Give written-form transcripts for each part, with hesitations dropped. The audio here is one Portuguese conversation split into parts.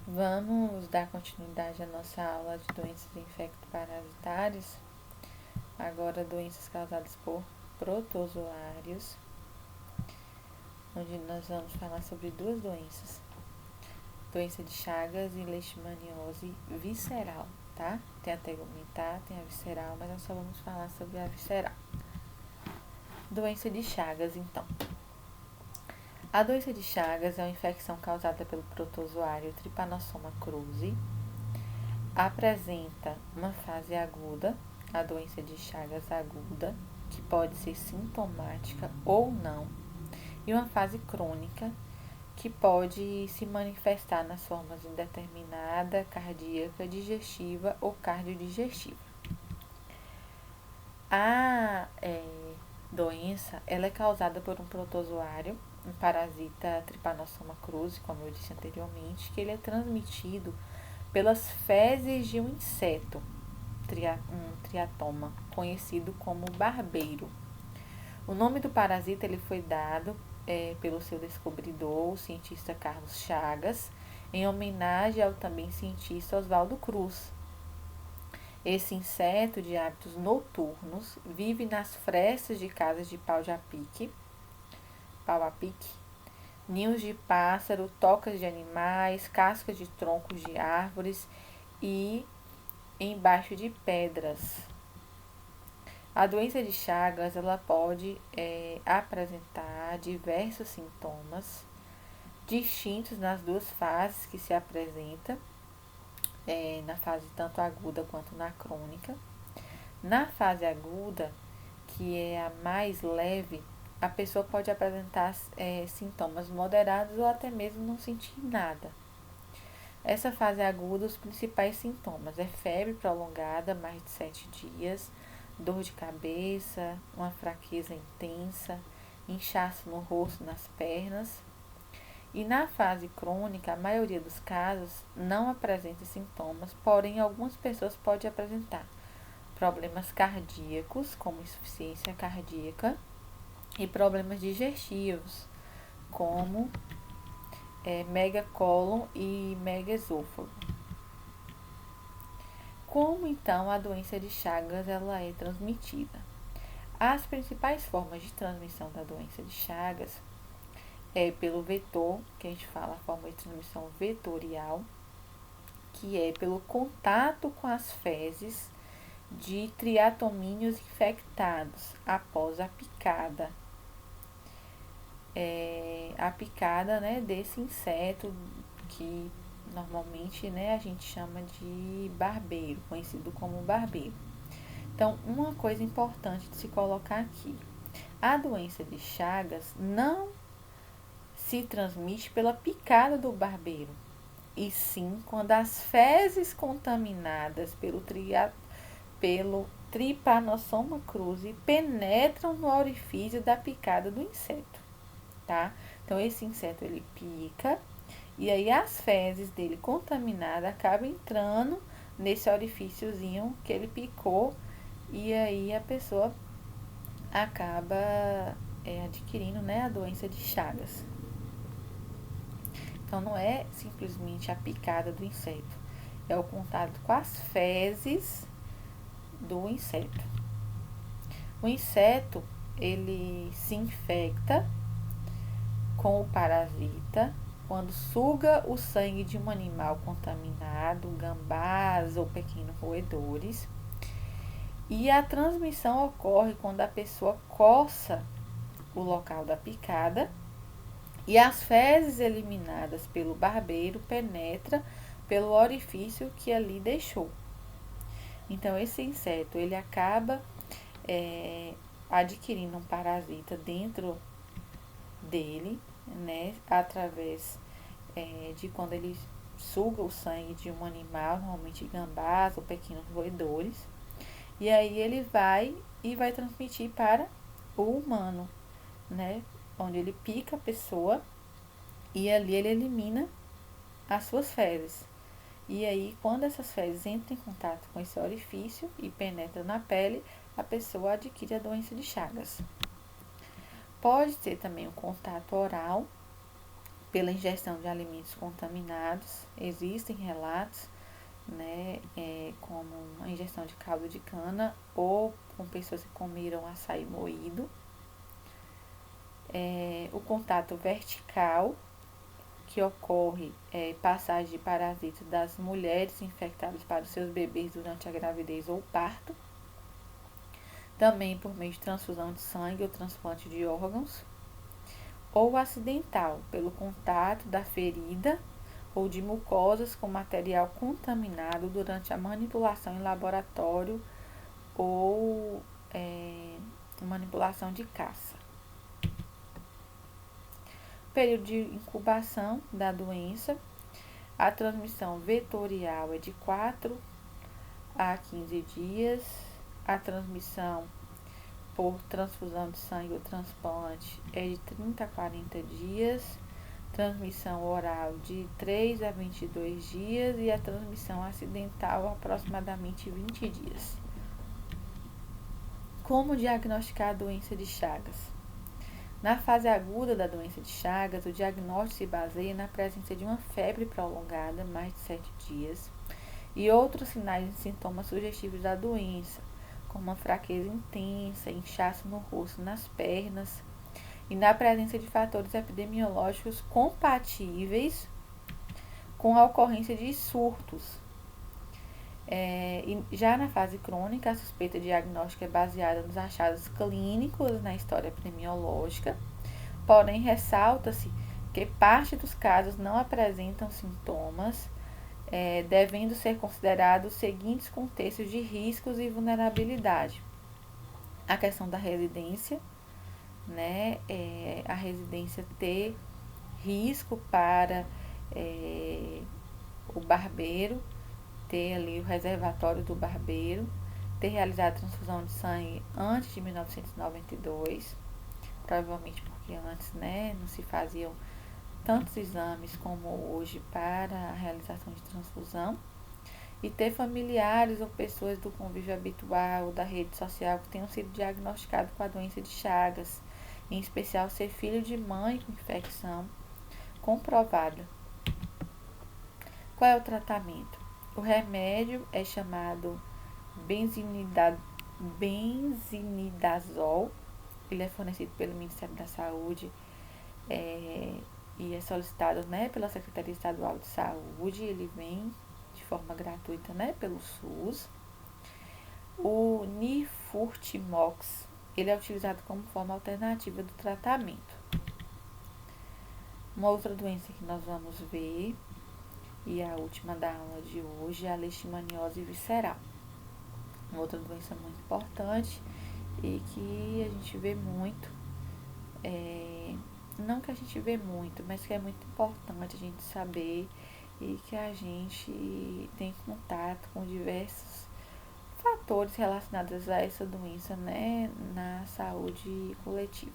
Vamos dar continuidade à nossa aula de doenças infecto-parasitárias. Agora, doenças causadas por protozoários, onde nós vamos falar sobre duas doenças: doença de Chagas e leishmaniose visceral, tá? Tem a tegumentar, tem a visceral, mas nós só vamos falar sobre a visceral. Doença de Chagas, então. A doença de Chagas é uma infecção causada pelo protozoário Trypanosoma cruzi. Apresenta uma fase aguda, a doença de Chagas aguda, que pode ser sintomática ou não, e uma fase crônica, que pode se manifestar nas formas indeterminada, cardíaca, digestiva ou cardiodigestiva. A doença ela é causada por um protozoário, um parasita Trypanosoma cruzi, como eu disse anteriormente, que ele é transmitido pelas fezes de um inseto, um triatoma, conhecido como barbeiro. O nome do parasita ele foi dado pelo seu descobridor, o cientista Carlos Chagas, em homenagem ao também cientista Oswaldo Cruz. Esse inseto de hábitos noturnos vive nas frestas de casas de pau a pique, ninhos de pássaro, tocas de animais, cascas de troncos de árvores e embaixo de pedras. A doença de Chagas ela pode apresentar diversos sintomas distintos nas duas fases que se apresenta, na fase tanto aguda quanto na crônica. Na fase aguda, que é a mais leve, a pessoa pode apresentar sintomas moderados ou até mesmo não sentir nada. Essa fase aguda, os principais sintomas é febre prolongada, mais de 7 dias, dor de cabeça, uma fraqueza intensa, inchaço no rosto, nas pernas. E na fase crônica, a maioria dos casos não apresenta sintomas, porém algumas pessoas podem apresentar problemas cardíacos, como insuficiência cardíaca, e problemas digestivos, como megacólon e megaesôfago. Como então a doença de Chagas ela é transmitida? As principais formas de transmissão da doença de Chagas é pelo vetor, que a gente fala a forma de transmissão vetorial, que é pelo contato com as fezes de triatomíneos infectados após a picada. A picada, né, desse inseto que normalmente, né, a gente chama de barbeiro, conhecido como barbeiro. Então, uma coisa importante de se colocar aqui: a doença de Chagas não se transmite pela picada do barbeiro, e sim quando as fezes contaminadas pelo Trypanosoma cruzi penetram no orifício da picada do inseto, tá? Então, esse inseto ele pica e aí as fezes dele contaminadas acabam entrando nesse orifíciozinho que ele picou e aí a pessoa acaba adquirindo, né, a doença de Chagas. Então, não é simplesmente a picada do inseto, é o contato com as fezes do inseto. O inseto, ele se infecta com o parasita quando suga o sangue de um animal contaminado, gambás ou pequenos roedores. E a transmissão ocorre quando a pessoa coça o local da picada e as fezes eliminadas pelo barbeiro penetram pelo orifício que ali deixou. Então, esse inseto ele acaba adquirindo um parasita dentro dele, né, através de quando ele suga o sangue de um animal, normalmente gambás ou pequenos roedores, e aí ele vai transmitir para o humano, né, onde ele pica a pessoa e ali ele elimina as suas fezes. E aí, quando essas fezes entram em contato com esse orifício e penetram na pele, a pessoa adquire a doença de Chagas. Pode ter também o contato oral pela ingestão de alimentos contaminados. Existem relatos, né, como a ingestão de caldo de cana ou com pessoas que comeram açaí moído. O contato vertical, que ocorre passagem de parasitas das mulheres infectadas para os seus bebês durante a gravidez ou parto. Também por meio de transfusão de sangue ou transplante de órgãos. Ou acidental, pelo contato da ferida ou de mucosas com material contaminado durante a manipulação em laboratório ou manipulação de caça. Período de incubação da doença. A transmissão vetorial é de 4 a 15 dias. A transmissão por transfusão de sangue ou transplante é de 30 a 40 dias. Transmissão oral de 3 a 22 dias e a transmissão acidental aproximadamente 20 dias. Como diagnosticar a doença de Chagas? Na fase aguda da doença de Chagas, o diagnóstico se baseia na presença de uma febre prolongada, mais de 7 dias, e outros sinais e sintomas sugestivos da doença, como uma fraqueza intensa, inchaço no rosto e nas pernas, e na presença de fatores epidemiológicos compatíveis com a ocorrência de surtos. E já na fase crônica, a suspeita diagnóstica é baseada nos achados clínicos na história epidemiológica, porém ressalta-se que parte dos casos não apresentam sintomas, devendo ser considerados os seguintes contextos de riscos e vulnerabilidade. A questão da residência, né? A residência ter risco para o barbeiro, ter ali o reservatório do barbeiro, ter realizado a transfusão de sangue antes de 1992, provavelmente porque antes, né, não se faziam tantos exames como hoje para a realização de transfusão, e ter familiares ou pessoas do convívio habitual ou da rede social que tenham sido diagnosticados com a doença de Chagas, em especial ser filho de mãe com infecção comprovada. Qual é o tratamento? O remédio é chamado benzinidazol. Ele é fornecido pelo Ministério da Saúde e é solicitado, né, pela Secretaria Estadual de Saúde. Ele vem de forma gratuita, né, pelo SUS. O Nifurtimox, ele é utilizado como forma alternativa do tratamento. Uma outra doença que nós vamos ver, e a última da aula de hoje, é a leishmaniose visceral. Uma outra doença muito importante e que a gente vê muito, não que a gente vê muito, mas que é muito importante a gente saber e que a gente tem contato com diversos fatores relacionados a essa doença, né, na saúde coletiva.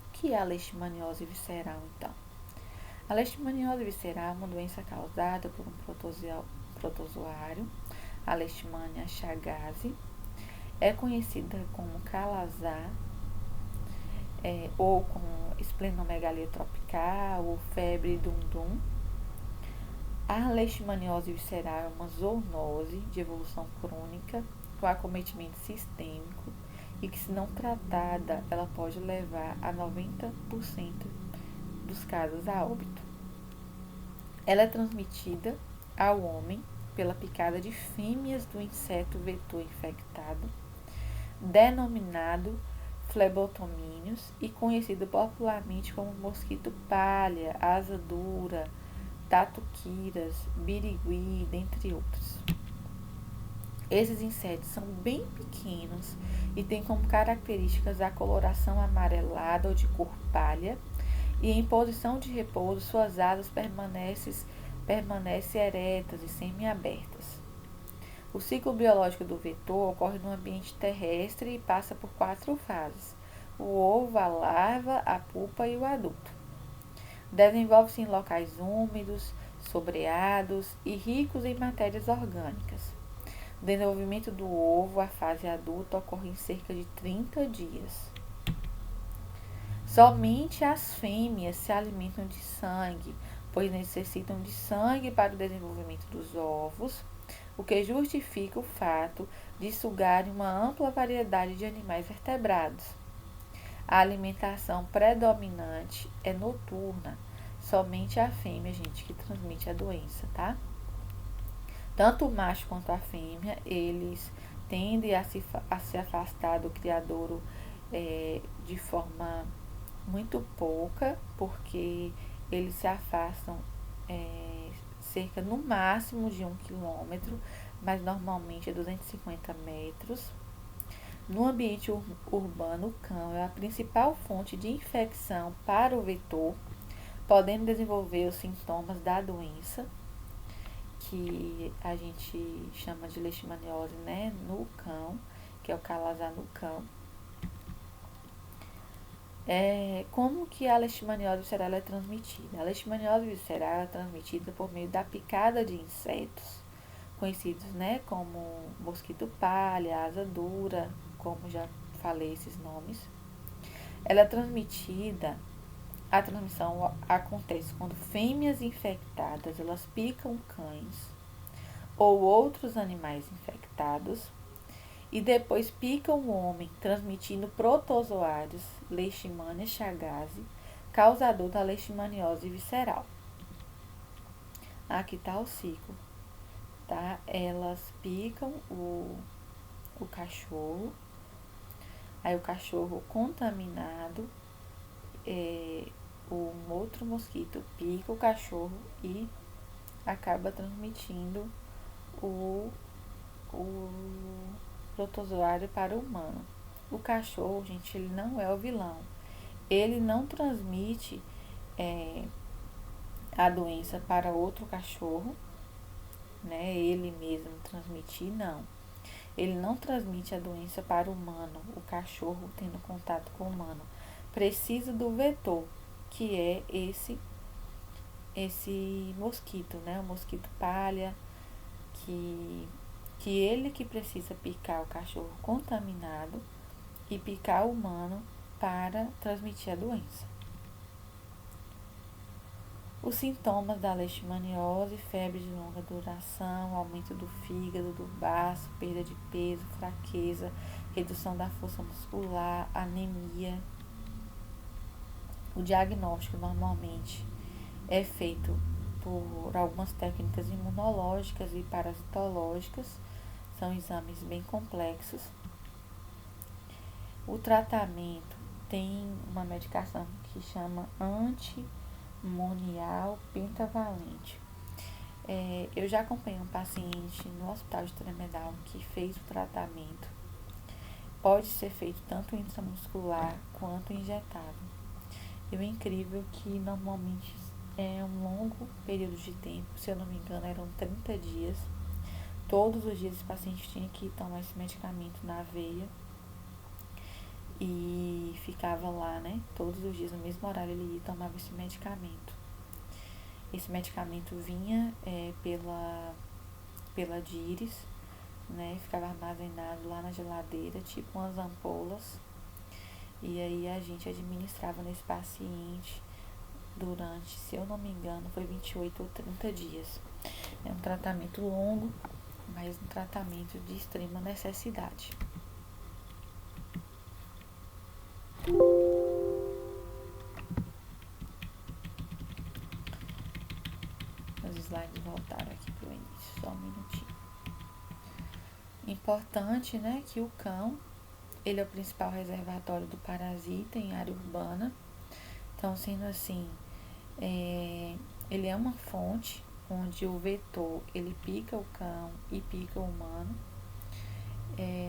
O que é a leishmaniose visceral, então? A leishmaniose visceral é uma doença causada por um protozoário, a Leishmania chagas, é conhecida como calazar, ou como esplenomegalia tropical, ou febre dum-dum. A leishmaniose visceral é uma zoonose de evolução crônica com acometimento sistêmico e que, se não tratada, ela pode levar a 90% dos casos a óbito. Ela é transmitida ao homem pela picada de fêmeas do inseto vetor infectado, denominado flebotomíneos e conhecido popularmente como mosquito palha, asa dura, tatuquiras, birigui, dentre outros. Esses insetos são bem pequenos e têm como características a coloração amarelada ou de cor palha, e em posição de repouso suas asas permanecem eretas e semiabertas. O ciclo biológico do vetor ocorre no ambiente terrestre e passa por 4 fases: o ovo, a larva, a pupa e o adulto. Desenvolve-se em locais úmidos, sobreados e ricos em matérias orgânicas. O desenvolvimento do ovo, a fase adulta, ocorre em cerca de 30 dias. Somente as fêmeas se alimentam de sangue, pois necessitam de sangue para o desenvolvimento dos ovos, o que justifica o fato de sugarem uma ampla variedade de animais vertebrados. A alimentação predominante é noturna, somente a fêmea, gente, que transmite a doença, tá? Tanto o macho quanto a fêmea, eles tendem a se afastar do criadouro de forma muito pouca, porque eles se afastam cerca no máximo de 1 quilômetro, mas normalmente é 250 metros. No ambiente urbano, o cão é a principal fonte de infecção para o vetor, podendo desenvolver os sintomas da doença, que a gente chama de leishmaniose, né, no cão, que é o calazar no cão. Como que a leishmaniose visceral é transmitida? A leishmaniose visceral é transmitida por meio da picada de insetos, conhecidos, né, como mosquito palha, asa dura, como já falei esses nomes. Ela é transmitida, a transmissão acontece quando fêmeas infectadas, elas picam cães ou outros animais infectados e depois picam o homem, transmitindo protozoários Leishmania chagas, causador da leishmaniose visceral. Aqui está o ciclo, tá? Elas picam o cachorro, aí o cachorro contaminado, um outro mosquito pica o cachorro e acaba transmitindo o protozoário para o humano. O cachorro, gente, ele não é o vilão. Ele não transmite a doença para outro cachorro, né? Ele mesmo transmitir, não. Ele não transmite a doença para o humano, o cachorro tendo contato com o humano. Precisa do vetor, que é esse mosquito, né? O mosquito palha, que ele que precisa picar o cachorro contaminado e picar o humano para transmitir a doença. Os sintomas da leishmaniose: febre de longa duração, aumento do fígado, do baço, perda de peso, fraqueza, redução da força muscular, anemia. O diagnóstico normalmente é feito por algumas técnicas imunológicas e parasitológicas, são exames bem complexos. O tratamento tem uma medicação que chama antimonial pentavalente. Eu já acompanhei um paciente no hospital de Tremedal que fez o tratamento. Pode ser feito tanto intramuscular quanto injetável. E o incrível é que normalmente é um longo período de tempo, se eu não me engano eram 30 dias. Todos os dias esse paciente tinha que tomar esse medicamento na veia e ficava lá, né? Todos os dias, no mesmo horário, ele tomava esse medicamento. Esse medicamento vinha pela Díris, né? Ficava armazenado lá na geladeira, tipo umas ampolas. E aí a gente administrava nesse paciente durante, se eu não me engano, foi 28 ou 30 dias. É um tratamento longo, mas um tratamento de extrema necessidade. Os slides voltaram aqui para o início, só um minutinho. Importante, né, que o cão, ele é o principal reservatório do parasita em área urbana. Então, sendo assim, ele é uma fonte onde o vetor, ele pica o cão e pica o humano.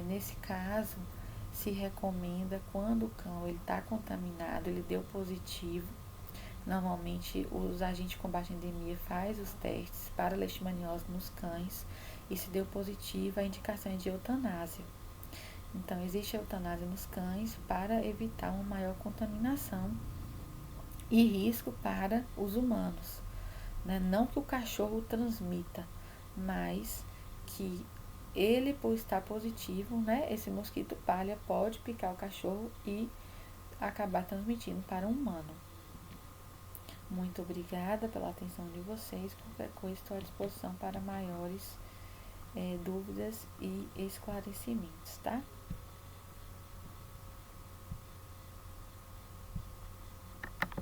Nesse caso, se recomenda quando o cão está contaminado, ele deu positivo. Normalmente, os agentes de combate à endemia faz os testes para leishmaniose nos cães e se deu positivo, a indicação é de eutanásia. Então, existe a eutanásia nos cães para evitar uma maior contaminação e risco para os humanos, né? Não que o cachorro transmita, mas que ele, por estar positivo, né, esse mosquito palha pode picar o cachorro e acabar transmitindo para um humano. Muito obrigada pela atenção de vocês. Qualquer coisa, estou à disposição para maiores dúvidas e esclarecimentos, tá?